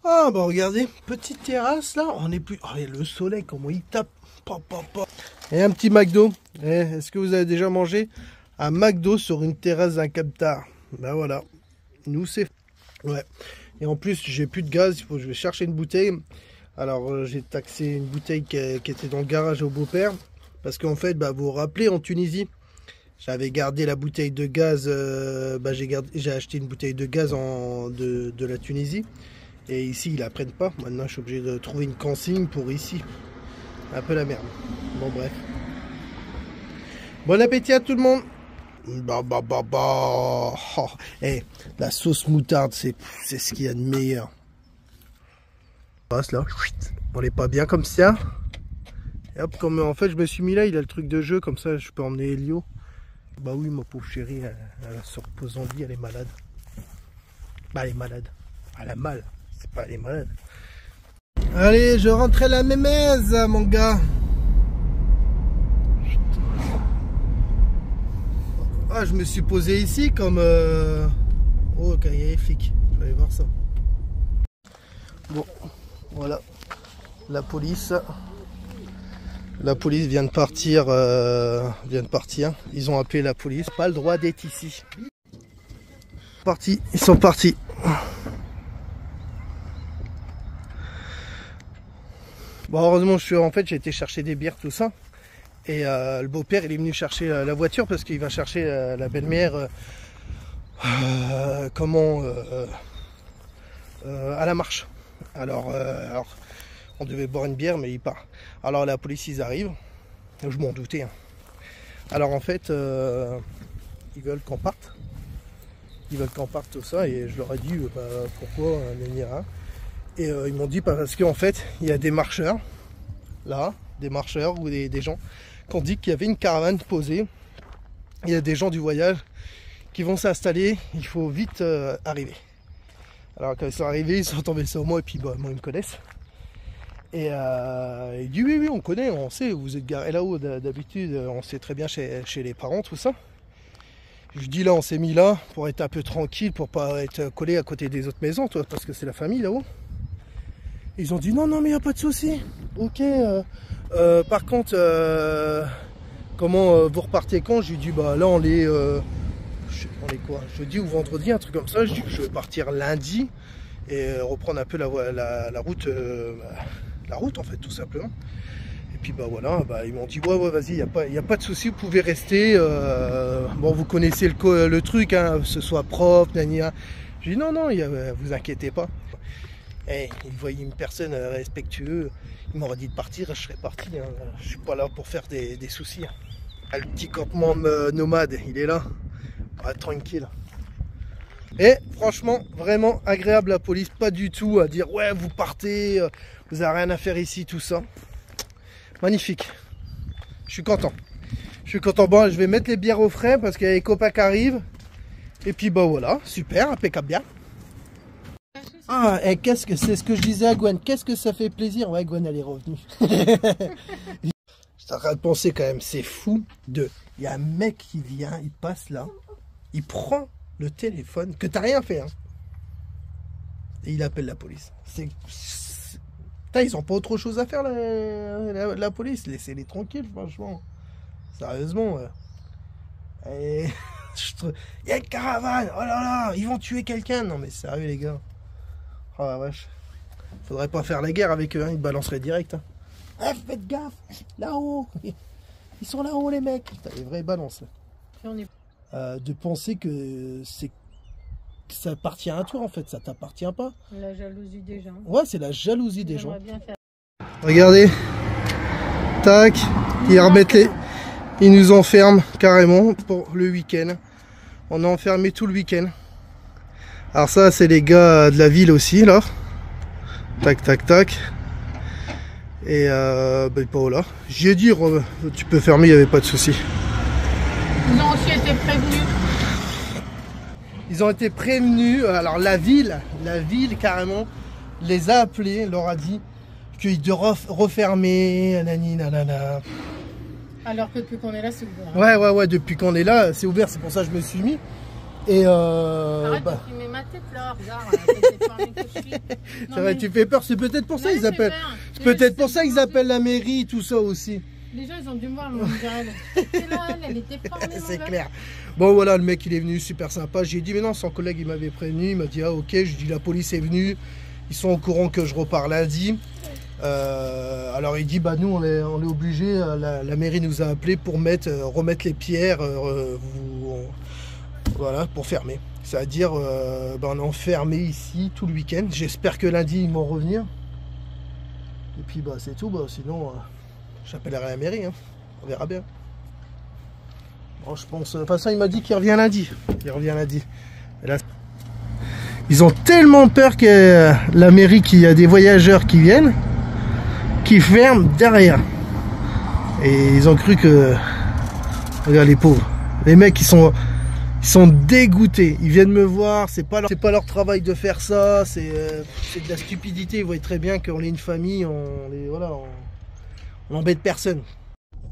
Ah bah regardez, petite terrasse là, on est plus... Oh, et le soleil, comment il tape. Et un petit McDo. Est-ce que vous avez déjà mangé un McDo sur une terrasse d'un Captar? Ben voilà, nous c'est... Ouais. Et en plus, j'ai plus de gaz, il faut que je vais chercher une bouteille. Alors j'ai taxé une bouteille qui était dans le garage au beau-père. Parce qu'en fait, bah, vous vous rappelez, en Tunisie, j'avais gardé la bouteille de gaz. J'ai acheté une bouteille de gaz de la Tunisie. Et ici, ils la prennent pas. Maintenant, je suis obligé de trouver une consigne pour ici. Un peu la merde. Bon, bref. Bon appétit à tout le monde. Oh. Hey, la sauce moutarde, c'est ce qu'il y a de meilleur. On passe là. On n'est pas bien comme ça. Et hop, comme en fait, je me suis mis là, il a le truc de jeu. Comme ça, je peux emmener Elio. Bah oui, ma pauvre chérie, elle se repose en vie, elle est malade. Bah, elle est malade. Elle a mal. C'est pas, elle est malade. Allez, je rentrais la mémèse, mon gars. Ah, je me suis posé ici comme... Oh, quand il y a les flics. Je vais aller voir ça. Bon, voilà. La police. La police vient de partir. Ils ont appelé la police. Pas le droit d'être ici. Ils sont partis. Bon, heureusement, j'ai été chercher des bières, tout ça. Et le beau-père, il est venu chercher la voiture parce qu'il va chercher la belle-mère à la marche. Alors, on devait boire une bière, mais il part. Alors, la police, ils arrivent. Je m'en doutais. Hein. Alors, en fait, ils veulent qu'on parte. Ils veulent qu'on parte, tout ça. Et je leur ai dit, pourquoi, et ils m'ont dit, parce qu'en fait, il y a des marcheurs, là, des marcheurs ou des gens qui ont dit qu'il y avait une caravane posée. Il y a des gens du voyage qui vont s'installer, il faut vite arriver. Alors quand ils sont arrivés, ils sont tombés sur moi et puis bah, moi ils me connaissent. Et il dit oui, on connaît, on sait, vous êtes garé là-haut d'habitude, on sait très bien chez les parents, tout ça. Je dis là, on s'est mis là pour être un peu tranquille, pour pas être collé à côté des autres maisons, toi, parce que c'est la famille là-haut. Ils ont dit non, mais il n'y a pas de souci. Ok, par contre, comment vous repartez quand? Je lui dis bah là on est quoi, jeudi ou vendredi, un truc comme ça. Je dis que je vais partir lundi et reprendre un peu la route, la route en fait, tout simplement. Et puis bah voilà, bah, ils m'ont dit ouais vas-y, il n'y a pas de souci, vous pouvez rester. Bon, vous connaissez le truc, hein, ce soit propre, nania. Je dis non, vous inquiétez pas. Et ils voyaient une personne respectueuse, ils m'auraient dit de partir, je serais parti. Hein. Je suis pas là pour faire des soucis. Hein. Le petit campement nomade, il est là. Ah, tranquille. Et franchement, vraiment agréable la police, pas du tout à dire ouais vous partez, vous n'avez rien à faire ici, tout ça. Magnifique. Je suis content. Bon, je vais mettre les bières au frais parce qu'il y a les copains qui arrivent. Et puis bah voilà, super, impeccable bien. Ah, et qu'est-ce que c'est ce que je disais à Gwen? Qu'est-ce que ça fait plaisir? Ouais, Gwen, elle est revenue. J'étais en train de penser quand même, c'est fou de... Il y a un mec qui vient, il passe là, il prend le téléphone, que t'as rien fait, hein, et il appelle la police. Putain, ils ont pas autre chose à faire, la police. Laissez-les tranquilles, franchement. Sérieusement. Et... Il y a une caravane, oh là là, ils vont tuer quelqu'un. Non mais sérieux les gars. Oh la vache. Faudrait pas faire la guerre avec eux, hein. Ils te balanceraient direct. Hein. Faites gaffe, là-haut. Ils sont là-haut les mecs. Putain, les vrais balances. De penser que ça appartient à toi en fait, ça t'appartient pas. La jalousie des gens. Ouais, c'est la jalousie des gens. Bien faire... Regardez. Tac. Ils nous enferment carrément pour le week-end. On est enfermé tout le week-end. Alors ça, c'est les gars de la ville aussi, là. Tac, tac, tac. Et pas là. J'ai dit, tu peux fermer, il n'y avait pas de souci. Ils ont aussi été prévenus. Ils ont été prévenus. Alors la ville carrément les a appelés, leur a dit qu'ils doivent refermer, nanani, nanana. Alors que depuis qu'on est là, c'est ouvert. Ouais, depuis qu'on est là, c'est ouvert, c'est pour ça que je me suis mis. Et Arrête de filmer ma tête là, regarde, la tête déformée que je suis. Non, ça va, mais- tu fais peur, c'est peut-être pour ça Ouais, qu'ils c'est appellent. peur. C'est peut-être pour ça qu'ils appellent la mairie, tout ça aussi. Les gens ils ont dû me voir, mais on dirait elle là, elle était formée. C'est clair. Bon voilà, le mec il est venu super sympa. J'ai dit mais non, son collègue il m'avait prévenu, il m'a dit ah ok, je dis la police est venue, ils sont au courant que je repars lundi. Alors il dit bah nous on est obligé, la mairie nous a appelé pour remettre les pierres, voilà, pour fermer. C'est-à-dire bah, on est enfermé ici tout le week-end. J'espère que lundi ils vont revenir. Et puis bah c'est tout, bah sinon j'appellerai la mairie, hein. On verra bien. Bon, je pense, de toute façon il m'a dit qu'il revient lundi. Il revient lundi. Et là, ils ont tellement peur que la mairie, qu'il y a des voyageurs qui viennent, qui ferment derrière. Et ils ont cru que... Regarde les pauvres. Les mecs ils sont dégoûtés. Ils viennent me voir, c'est pas leur travail de faire ça, c'est de la stupidité. Ils voient très bien qu'on est une famille, on embête personne.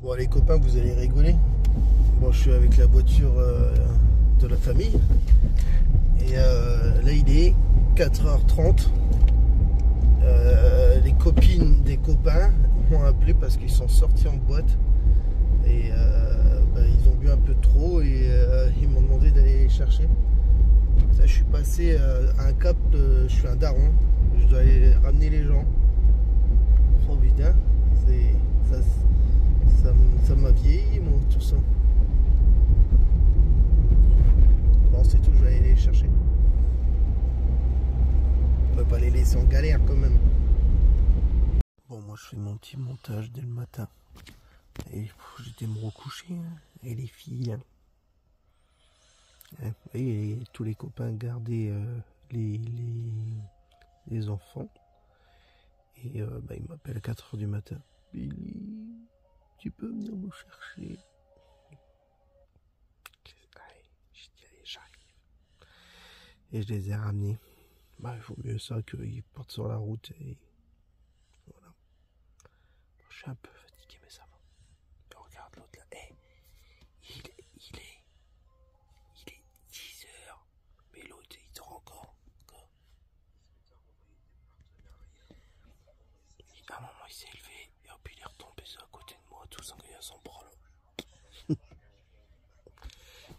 Bon les copains, vous allez rigoler. Bon, je suis avec la voiture de la famille. Et là il est 4h30. Les copines des copains m'ont appelé parce qu'ils sont sortis en boîte. Et bah, ils ont bu un peu trop et ils m'ont demandé d'aller les chercher. Ça, je suis passé à un cap, je suis un daron. Je dois aller ramener les gens. Oh putain, ça m'a vieilli moi, tout ça. Bon, c'est tout, je vais aller les chercher. On va pas les laisser en galère quand même. Bon, moi je fais mon petit montage dès le matin. Et j'étais me recoucher. Hein. Et les filles. Hein. Et tous les copains gardaient les enfants. Et bah, ils m'appellent à 4h du matin. Billy, tu peux venir me chercher? J'ai dit allez, j'arrive. Et je les ai ramenés. Bah, il vaut mieux ça qu'ils partent sur la route. Et voilà. Bon, je suis un peu fatigué, mais ça va. Mais regarde l'autre là. Hey, il est 10h. Mais l'autre, il dort encore. À un moment, il s'est élevé. Et puis il est retombé à côté de moi, tout sans qu'il y a son bras là.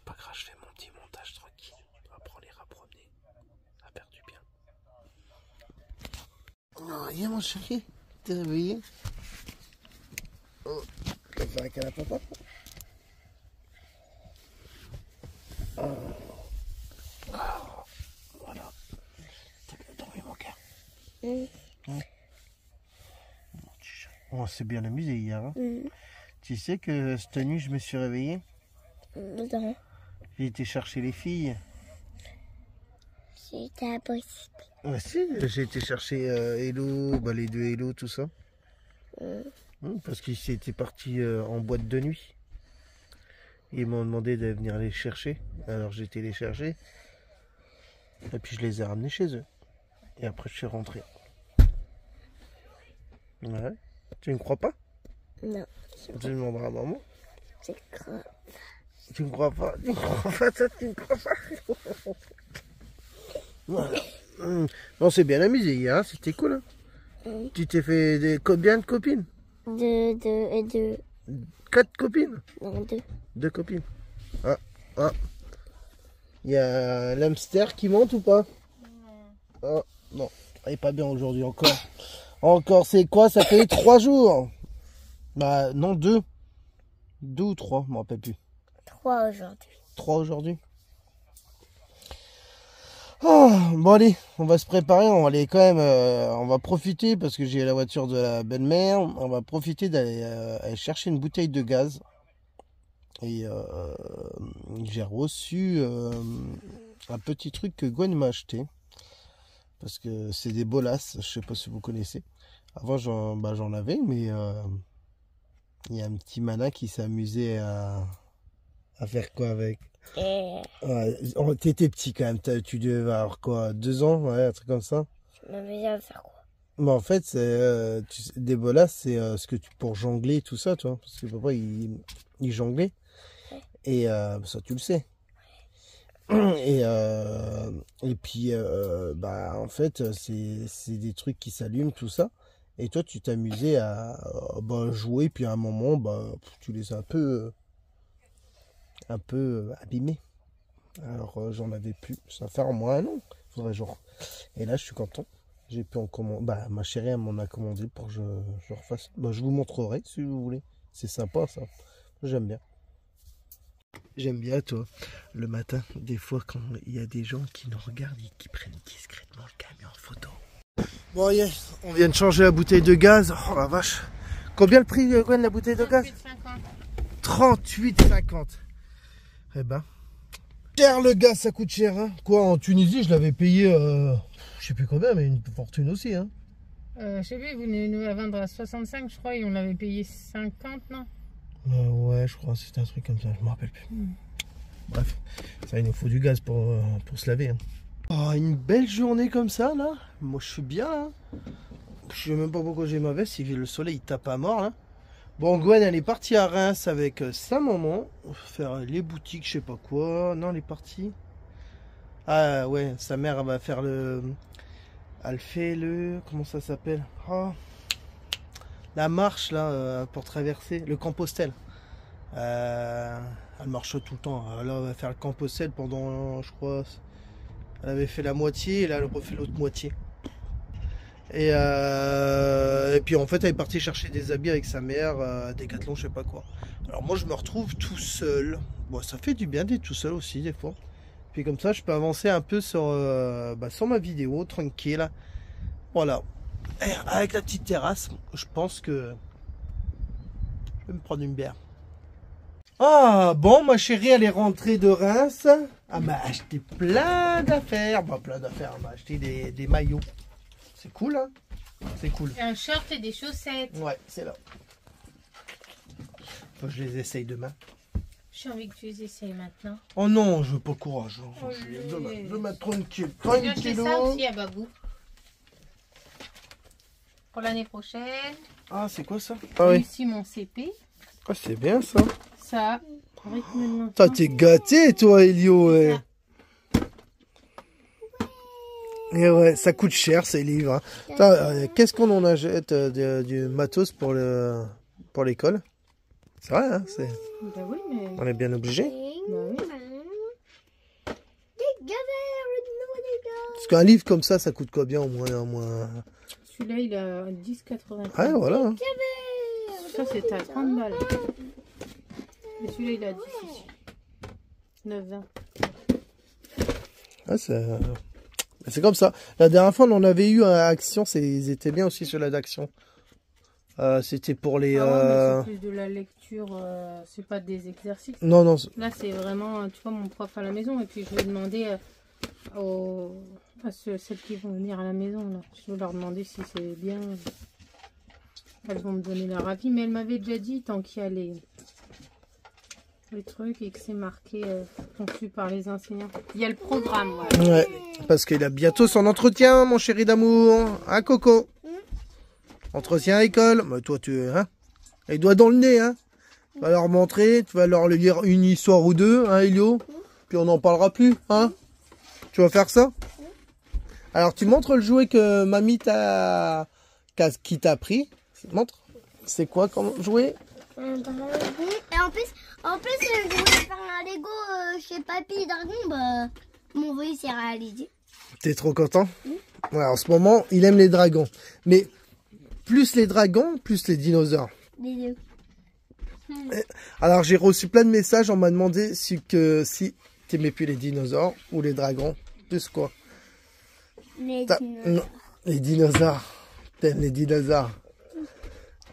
Pas grave, je fais mon petit montage tranquille. Après, on les promener. Ça a perdu bien. Non, viens mon chéri. T'es réveillé? Oh, t'as fait un câlin à papa? Oh. Oh. Voilà. T'as bien dormi mon cœur? Ouais. On s'est bien amusé hier. Hein. Tu sais que cette nuit, je me suis réveillé. Non, J'ai été chercher les filles. c'est impossible. Ouais, si, j'ai été chercher Hello, bah, les deux Hello, tout ça. Parce qu'ils étaient partis en boîte de nuit. Ils m'ont demandé de venir les chercher. Alors j'ai été les chercher. Et puis je les ai ramenés chez eux. Et après je suis rentré. Ouais. Tu ne crois pas? Non, Tu demanderas à maman. c'est grave. Tu ne crois pas? Tu ne crois pas ça? Tu ne crois pas? Voilà. On s'est bien amusé hier, hein, c'était cool. Hein. Tu t'es fait combien de copines? Deux. 4 copines? Non, deux. 2 copines. Ah. Il y a l'hamster qui monte ou pas? Ah, non, il est pas bien aujourd'hui encore. Encore, c'est quoi? Ça fait 3 jours. Bah non, 2. 2 ou 3, je me rappelle plus. 3 aujourd'hui. 3 aujourd'hui. Oh, bon allez, on va se préparer, on va aller quand même, on va profiter parce que j'ai la voiture de la belle-mère, on va profiter d'aller aller chercher une bouteille de gaz. Et j'ai reçu un petit truc que Gwen m'a acheté. Parce que c'est des bolasses, je sais pas si vous connaissez. Avant j'en avais, mais il y a un petit malin qui s'est amusé à faire quoi avec? Ouais, t'étais petit quand même, tu devais avoir quoi, 2 ans, ouais, un truc comme ça. Je m'amusais à faire quoi? Mais en fait, c'est des bolasses, c'est ce que pour jongler tout ça, tu vois. Parce que papa il jonglait. Et ça tu le sais. Et puis, bah, en fait, c'est des trucs qui s'allument, tout ça. Et toi, tu t'amusais à bah, jouer, puis à un moment, bah, tu les as un peu abîmés. Alors, j'en avais plus. Ça fait au moins un an. Faudrait genre. Et là, je suis content. J'ai pu en commander. Bah, ma chérie, elle m'en a commandé pour que je refasse. Bah, je vous montrerai si vous voulez. C'est sympa, ça. J'aime bien. J'aime bien, toi, le matin, des fois, quand il y a des gens qui nous regardent et qui prennent discrètement le camion en photo. Bon, yeah, on vient de changer la bouteille de gaz. Oh la vache. Combien le prix, Gwen, la bouteille de gaz? 38,50. Eh ben. Cher le gaz, ça coûte cher, hein. Quoi, en Tunisie, je l'avais payé, je sais plus combien, mais une fortune aussi, hein. Je sais plus, vous venez nous la vendre à 65, je crois, et on l'avait payé 50, non? Ouais, je crois que c'était un truc comme ça, je me rappelle plus. Bref, ça, il nous faut du gaz pour se laver, hein. Oh, une belle journée comme ça, là. Moi, je suis bien, hein. Je sais même pas pourquoi j'ai ma veste, le soleil il tape à mort, là. Bon, Gwen, elle est partie à Reims avec sa maman, faire les boutiques, je sais pas quoi. Non, elle est partie. Ah ouais, sa mère elle va faire elle fait comment ça s'appelle? Oh, la marche là pour traverser le Compostelle. Elle marche tout le temps. Là, elle va faire le Compostelle pendant, je crois, elle avait fait la moitié et là elle refait l'autre moitié. Et puis en fait elle est partie chercher des habits avec sa mère, Décathlon, je sais pas quoi. Alors moi je me retrouve tout seul. Bon, ça fait du bien d'être tout seul aussi des fois. Puis comme ça je peux avancer un peu sur ma vidéo tranquille. Voilà. Et avec la petite terrasse, je pense que je vais me prendre une bière. Ah bon, ma chérie elle est rentrée de Reims. Elle m'a acheté plein d'affaires. Bah, plein d'affaires, elle m'a acheté des maillots. C'est cool, hein? C'est cool. Et un short et des chaussettes. Ouais, c'est là. Faut que je les essaye demain. J'ai envie que tu les essayes maintenant. Oh non, je veux pas le courage. Oh, Je veux mettre tranquille. J'ai acheté ça aussi à Babou. Pour l'année prochaine. Ah, c'est quoi ça? Ah oui. Ici mon CP. Ah, c'est bien ça. Ça. Rythme de T'es gâté, toi, Elio. Ouais. Et ouais, ça coûte cher ces livres. Hein. Qu'est-ce qu'on en achète du matos pour l'école? C'est vrai, hein, Bah oui, mais... on est bien obligé. Bah oui. Parce qu'un livre comme ça coûte combien au moins? Celui-là, il a 10,80. Ouais, voilà. Ça, c'est à 30 balles. Et celui-là, il a 10 ici. 9,20. Ah, c'est comme ça. La dernière fois, on en avait eu à Action. Ils étaient bien aussi sur la d'Action. C'était pour les... Ah ouais, mais c'est plus de la lecture. C'est pas des exercices. Non, non. Là, c'est vraiment, tu vois, mon prof à la maison. Et puis, je vais demander à celles qui vont venir à la maison. Là. Je vais leur demander si c'est bien. Elles vont me donner leur avis. Mais elle m'avait déjà dit, tant qu'il y a les trucs et que c'est marqué conçu par les enseignants. Il y a le programme. Voilà. Ouais, parce qu'il a bientôt son entretien, mon chéri d'amour. Hein, Coco? Entretien à école. Bah, toi, hein? Les doigts dans le nez, hein? Tu vas leur montrer, tu vas leur lire une histoire ou deux, hein, Elio? Puis on n'en parlera plus, hein? Tu vas faire ça? Alors, tu montres le jouet que mamie qui t'a pris. Montre. C'est quoi comme jouet? Et en plus, je voulais faire un Lego chez Papy Dragon, bah, mon voyage s'est réalisé. T'es trop content? Ouais, en ce moment, il aime les dragons. Mais plus les dragons, plus les dinosaures. Les deux. Alors, j'ai reçu plein de messages, on m'a demandé si t'aimais plus les dinosaures ou les dragons. Plus quoi? Les dinosaures. Non, les dinosaures. T'aimes les dinosaures.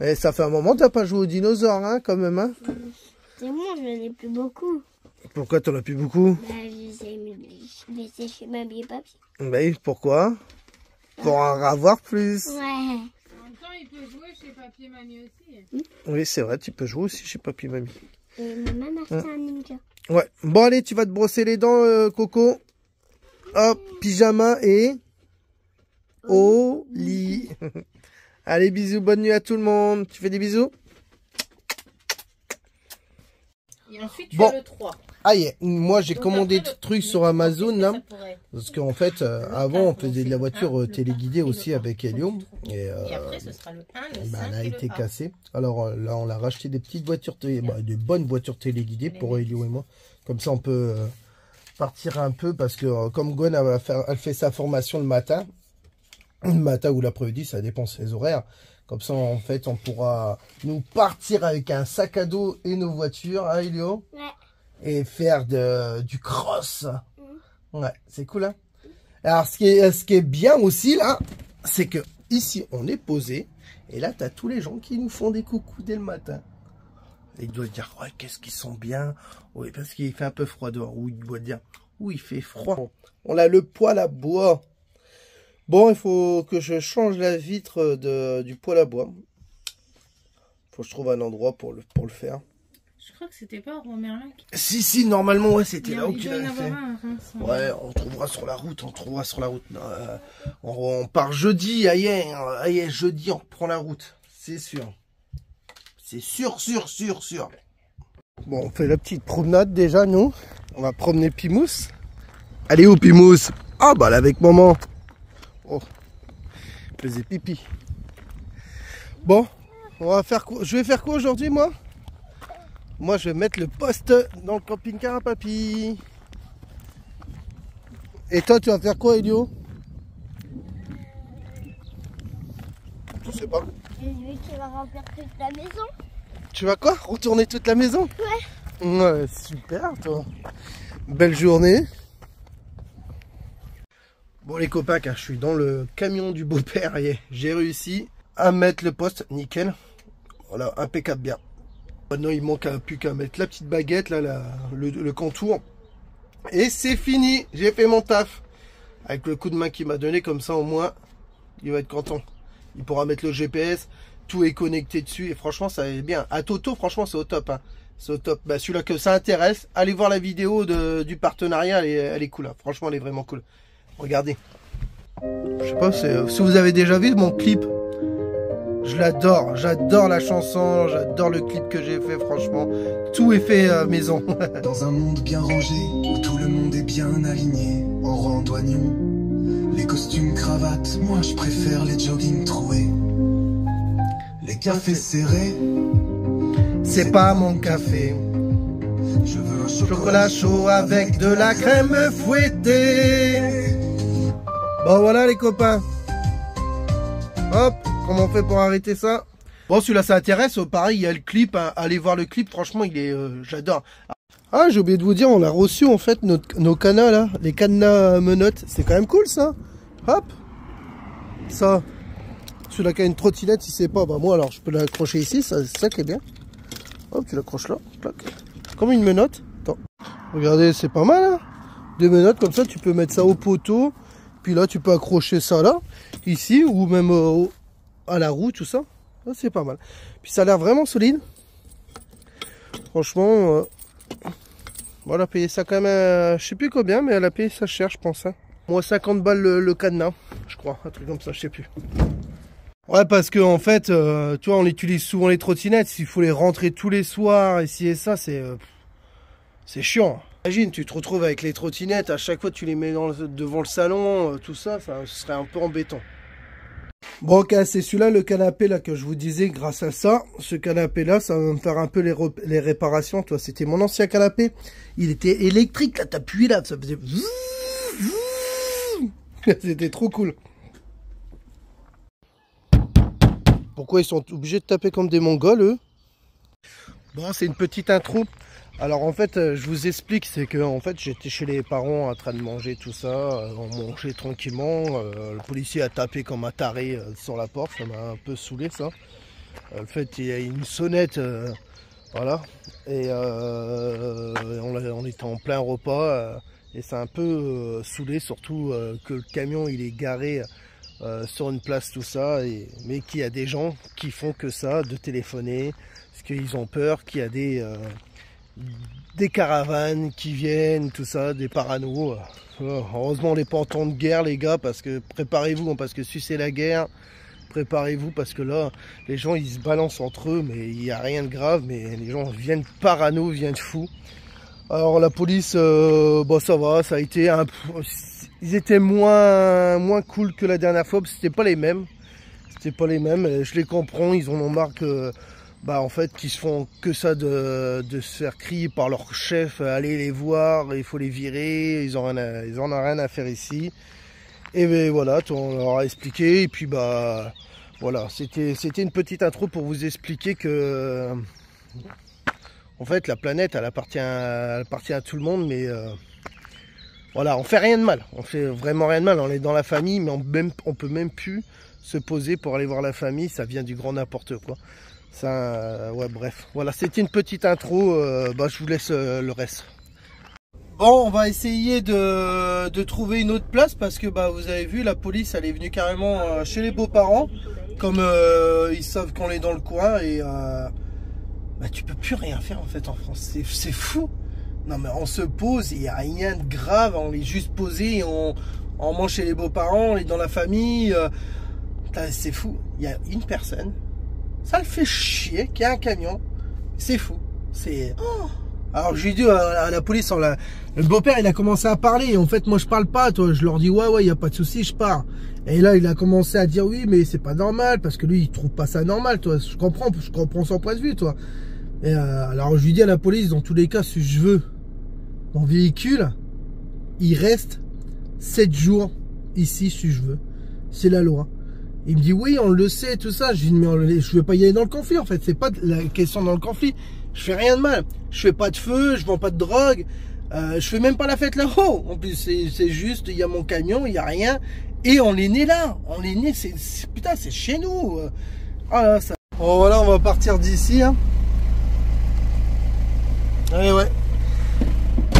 Et ça fait un moment que t'as pas joué aux dinosaures, hein, quand même, hein? C'est bon, je n'en ai plus beaucoup. Pourquoi t'en as plus beaucoup? Bah, je laissais chez ma vieille papy. Bah oui, pourquoi? Pour en avoir plus. Ouais. En même temps, il peut jouer chez Papy et Mamie aussi. Oui, c'est vrai, tu peux jouer aussi chez Papy et Mamie. Et maman m'a acheté un ninja. Ouais. Bon, allez, tu vas te brosser les dents, Coco. Hop, pyjama et au lit. Allez, bisous, bonne nuit à tout le monde. Tu fais des bisous? Et ensuite, tu Bon. as le 3. Ah, moi j'ai Donc commandé après, des trucs sur Amazon là. ça pourrait être Parce qu'en fait, avant on faisait de la voiture téléguidée aussi avec Helio. Et après, ce sera le 1, le 5 elle a et été le A. cassée. Alors là, on a racheté des petites voitures, des bonnes voitures téléguidées pour Helio et moi. Comme ça, on peut partir un peu parce que comme Gwen, elle fait sa formation le matin ou l'après-midi, ça dépend de ses horaires. Comme ça, en fait, on pourra nous partir avec un sac à dos et nos voitures, hein, Helio? Ouais. Et faire du cross. Ouais, c'est cool, hein. Alors, ce qui est bien aussi, là, c'est que ici, on est posé. Et là, tu as tous les gens qui nous font des coucous dès le matin. Et il doit dire, ouais, qu'est-ce qu'ils sont bien. Oui, parce qu'il fait un peu froid dehors. Ou il doit dire, oui, il fait froid. On a le poêle à bois. Bon, il faut que je change la vitre du poêle à bois. Faut que je trouve un endroit pour le faire. Je crois que c'était pas au Merlin. Si, normalement, ouais, c'était là où tu l'avais fait. Ouais, on trouvera sur la route, on part jeudi, aïe, jeudi, on reprend la route, c'est sûr. C'est sûr. Bon, on fait la petite promenade déjà, nous. On va promener Pimousse. Allez où, Pimousse? Ah, bah, là, avec maman. Oh, il faisait pipi. Bon, on va faire quoi? Je vais faire quoi aujourd'hui, moi? Moi, je vais mettre le poste dans le camping-car à papy. Et toi, tu vas faire quoi, Elio? Je sais pas. Lui qui va remplir toute la maison. Tu vas quoi? Retourner toute la maison? Ouais. Ouais, super, toi. Belle journée. Bon, les copains, car je suis dans le camion du beau-père. J'ai réussi à mettre le poste. Nickel. Voilà, impeccable bien. Maintenant, il manque plus qu'à mettre la petite baguette, là, le contour. Et c'est fini. J'ai fait mon taf. Avec le coup de main qu'il m'a donné, comme ça, au moins, il va être content. Il pourra mettre le GPS. Tout est connecté dessus. Et franchement, ça est bien. À Toto, franchement, c'est au top. Hein. C'est au top. Bah, celui-là que ça intéresse, allez voir la vidéo du partenariat. Elle est cool. Hein. Franchement, elle est vraiment cool. Regardez. Je sais pas si vous avez déjà vu mon clip. Je l'adore, j'adore la chanson, j'adore le clip que j'ai fait, franchement. Tout est fait maison. Dans un monde bien rangé, où tout le monde est bien aligné, en rang d'oignon. Les costumes cravates, moi je préfère les joggings troués. Les cafés serrés, c'est pas mon café. Je veux un Chocolat chaud avec de la crème fouettée. Bon voilà les copains. Hop. Comment on fait pour arrêter ça? Bon, celui-là, ça intéresse. Pareil, il y a le clip. Hein. Allez voir le clip. Franchement, il est... j'adore. Ah, j'ai oublié de vous dire, on a reçu, en fait, nos cadenas, là. Les cadenas menottes. C'est quand même cool, ça. Hop. Ça. Celui-là qui a une trottinette, si c'est pas... Bah, moi, alors, je peux l'accrocher ici. C'est ça qui est bien. Hop, tu l'accroches là. Clac. Comme une menotte. Attends. Regardez, c'est pas mal, hein. Des menottes, comme ça, tu peux mettre ça au poteau. Puis là, tu peux accrocher ça, là. Ici, ou même... à la roue, tout ça, c'est pas mal. Puis ça a l'air vraiment solide. Franchement, bon, elle a payé ça quand même, je sais plus combien, mais elle a payé ça cher, je pense. Hein. Moi, 50 balles le cadenas, je crois, un truc comme ça, je sais plus. Ouais, parce que en fait, tu vois, on utilise souvent les trottinettes. S'il faut les rentrer tous les soirs, ici et ça, c'est chiant. Imagine, tu te retrouves avec les trottinettes, à chaque fois tu les mets devant le salon, tout ça, ça serait un peu embêtant. Bon, ok, c'est celui-là, le canapé là que je vous disais, grâce à ça, ce canapé là, ça va me faire un peu les réparations. Toi, c'était mon ancien canapé, il était électrique, là, t'appuies là, ça faisait... C'était trop cool. Pourquoi ils sont obligés de taper comme des Mongols, eux? Bon, c'est une petite intro. Alors en fait, je vous explique, c'est que en fait, j'étais chez les parents en train de manger tout ça, on mangeait tranquillement, le policier a tapé comme un taré sur la porte, ça m'a un peu saoulé ça. En fait, il y a une sonnette, voilà, et on était en plein repas, et c'est un peu saoulé, surtout que le camion il est garé sur une place tout ça, mais qu'il y a des gens qui font que ça, de téléphoner, parce qu'ils ont peur qu'il y a des caravanes qui viennent, tout ça, des paranos. Heureusement on n'est pas en temps de guerre les gars, parce que préparez-vous, parce que si c'est la guerre, préparez-vous, parce que là les gens ils se balancent entre eux, mais il n'y a rien de grave, mais les gens viennent parano, viennent fous. Alors la police, bon ça va, ça a été un peu... Ils étaient moins cool que la dernière fois, parce que c'était pas les mêmes. C'était pas les mêmes, je les comprends, ils en ont marre que... Bah en fait, qu'ils se font que ça de se faire crier par leur chef, allez les voir, il faut les virer, ils en ont rien à faire ici. Et ben voilà, on leur a expliqué, et puis bah... Voilà, c'était une petite intro pour vous expliquer que... En fait, la planète, elle appartient à tout le monde, mais voilà, on fait rien de mal. On fait vraiment rien de mal. On est dans la famille, mais on peut même plus se poser pour aller voir la famille. Ça vient du grand n'importe quoi. Ça, ouais, bref. Voilà, c'était une petite intro. Bah, je vous laisse le reste. Bon, on va essayer de trouver une autre place parce que bah, vous avez vu, la police, elle est venue carrément chez les beaux-parents. Comme ils savent qu'on est dans le coin et... Bah, tu peux plus rien faire en fait en France, c'est fou. Non mais on se pose, il n'y a rien de grave, on est juste posé, on mange chez les beaux-parents, on est dans la famille. C'est fou, il y a une personne, ça le fait chier qu'il y a un camion, c'est fou. C'est... Oh. Alors j'ai dit à la police, le beau-père il a commencé à parler, et en fait moi je parle pas, toi, je leur dis ouais il n'y a pas de souci, je pars. Et là il a commencé à dire oui mais c'est pas normal, parce que lui il trouve pas ça normal, toi, je comprends son point de vue, toi. Et alors je lui dis à la police, dans tous les cas, si je veux mon véhicule, il reste 7 jours ici si je veux. C'est la loi. Il me dit oui, on le sait, tout ça. Je lui dis mais je veux pas y aller dans le conflit en fait. C'est pas la question dans le conflit. Je fais rien de mal. Je fais pas de feu, je vends pas de drogue. Je fais même pas la fête là-haut. En plus c'est juste, il y a mon camion, il y a rien. Et on est né là. On est né, putain, c'est chez nous. Ah là, ça. Bon voilà, on va partir d'ici. Hein. Allez ouais.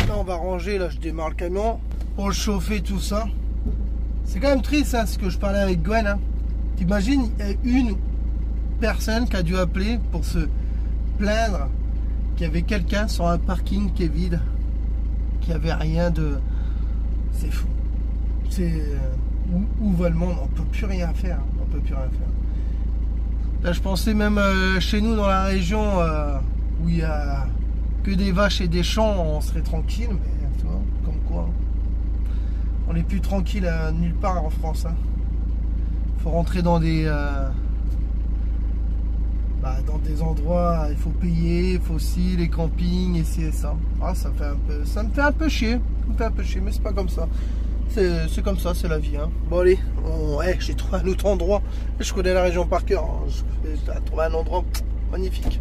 Là on va ranger, là je démarre le camion pour le chauffer, tout ça. C'est quand même triste hein, ce que je parlais avec Gwen. Hein. T'imagines, il y a une personne qui a dû appeler pour se plaindre qu'il y avait quelqu'un sur un parking qui est vide, qui avait rien de... C'est fou. C'est... Où va le monde? On peut plus rien faire. On peut plus rien faire. Là je pensais même chez nous dans la région où il y a que des vaches et des champs, on serait tranquille, mais tu vois, comme quoi. On n'est plus tranquille nulle part en France. Hein. Faut rentrer dans des endroits, il faut payer, il faut aussi les campings et c'est ça. Ah, ça me fait un peu chier. Ça me fait un peu chier, mais c'est pas comme ça. C'est comme ça, c'est la vie. Hein. Bon allez, j'ai trouvé un autre endroit. Je connais la région par cœur. Hein. J'ai trouvé un endroit magnifique.